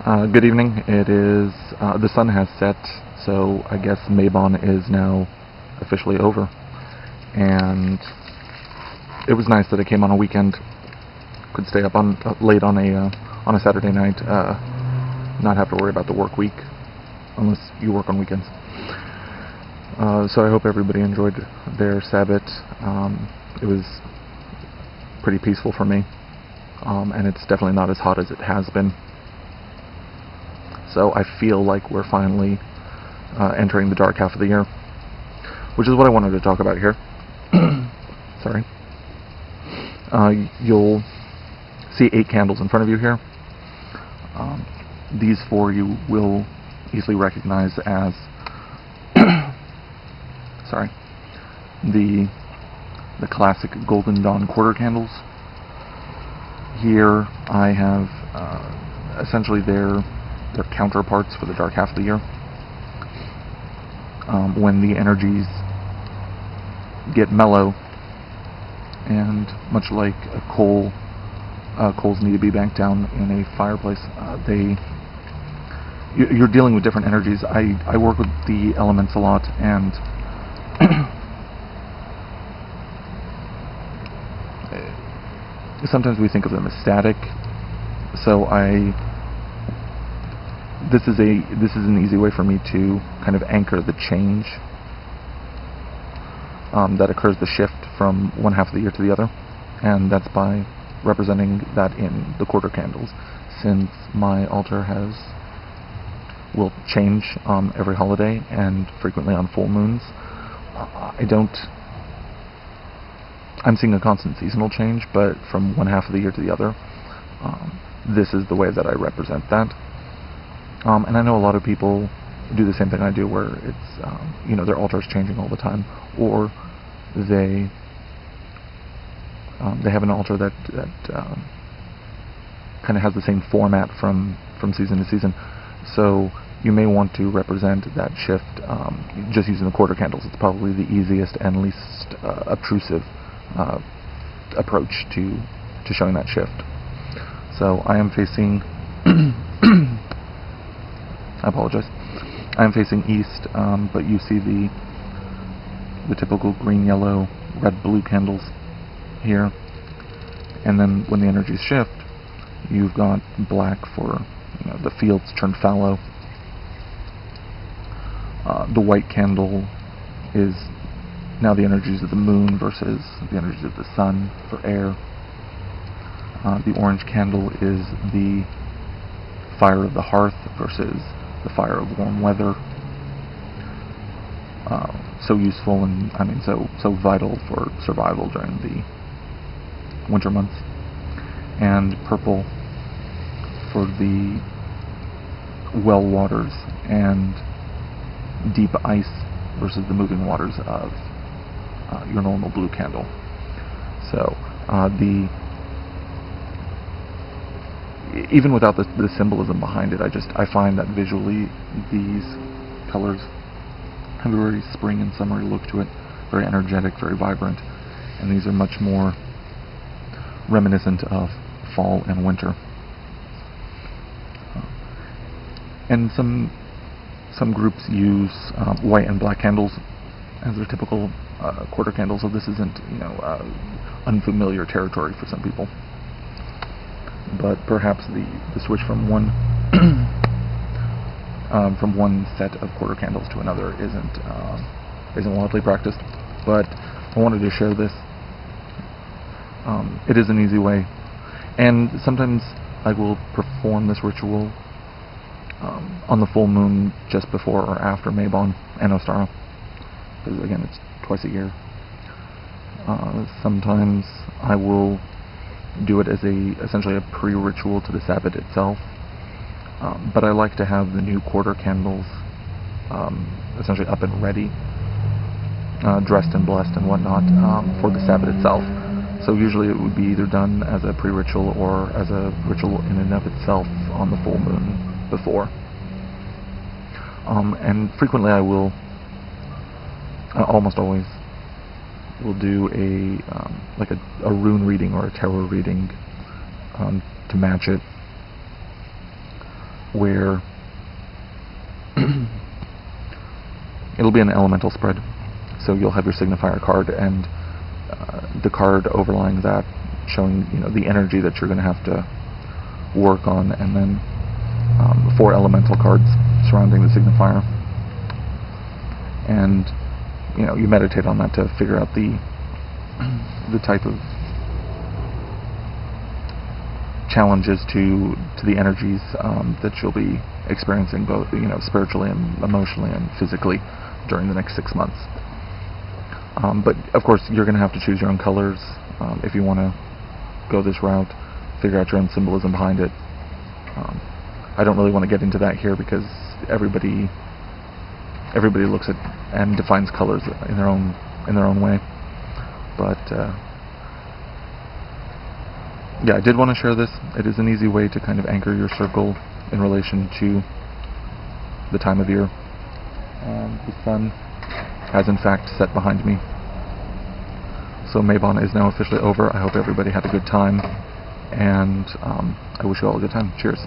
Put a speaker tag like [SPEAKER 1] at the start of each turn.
[SPEAKER 1] Good evening. It is, the sun has set, so I guess Mabon is now officially over. And it was nice that it came on a weekend. Could stay up on late on a Saturday night, not have to worry about the work week, unless you work on weekends. So I hope everybody enjoyed their Sabbath. It was pretty peaceful for me, and it's definitely not as hot as it has been. So I feel like we're finally entering the dark half of the year, which is what I wanted to talk about here. Sorry. You'll see 8 candles in front of you here. These 4 you will easily recognize as sorry, the classic Golden Dawn quarter candles. Here I have essentially their counterparts for the dark half of the year. When the energies get mellow, and much like coals need to be banked down in a fireplace, you're dealing with different energies. I work with the elements a lot, and sometimes we think of them as static. So this is an easy way for me to kind of anchor the change that occurs, the shift from one half of the year to the other, and that's by representing that in the quarter candles. Since my altar will change every holiday and frequently on full moons, I'm seeing a constant seasonal change, but from one half of the year to the other, this is the way that I represent that. And I know a lot of people do the same thing I do, where it's their altar is changing all the time, or they have an altar that kind of has the same format from season to season. So you may want to represent that shift just using the quarter candles. It's probably the easiest and least obtrusive approach to showing that shift. So I am facing I apologize. I'm facing east, but you see the typical green, yellow, red, blue candles here. And then when the energies shift, you've got black for the fields turn fallow. The white candle is now the energies of the moon versus the energies of the sun for air. The orange candle is the fire of the hearth versus the fire of warm weather. So useful, and so vital for survival during the winter months. And purple for the well waters and deep ice versus the moving waters of your normal blue candle. So even without the symbolism behind it, I find that visually these colors have a very spring and summery look to it, very energetic, very vibrant, and these are much more reminiscent of fall and winter. And some groups use white and black candles as their typical quarter candles, so this isn't unfamiliar territory for some people. But perhaps the switch from one from one set of quarter candles to another isn't widely practiced. But I wanted to share this. It is an easy way, and sometimes I will perform this ritual on the full moon just before or after Mabon and Ostara, because again it's twice a year. Sometimes I will do it as essentially a pre-ritual to the Sabbath itself, but I like to have the new quarter candles essentially up and ready, dressed and blessed and whatnot, for the Sabbath itself. So usually it would be either done as a pre-ritual or as a ritual in and of itself on the full moon before. And frequently I will, almost always, will do a rune reading or a tarot reading to match it. where it'll be an elemental spread. So you'll have your signifier card and the card overlying that showing, you know, the energy that you're going to have to work on, and then 4 elemental cards surrounding the signifier. And you know, you meditate on that to figure out the type of challenges to the energies that you'll be experiencing, both, you know, spiritually and emotionally and physically during the next 6 months. But of course, you're going to have to choose your own colors if you want to go this route. Figure out your own symbolism behind it. I don't really want to get into that here because everybody looks at and defines colors in their own way. But yeah, I did want to share this. It is an easy way to kind of anchor your circle in relation to the time of year. And the sun has in fact set behind me. So Mabon is now officially over. I hope everybody had a good time, and I wish you all a good time. Cheers.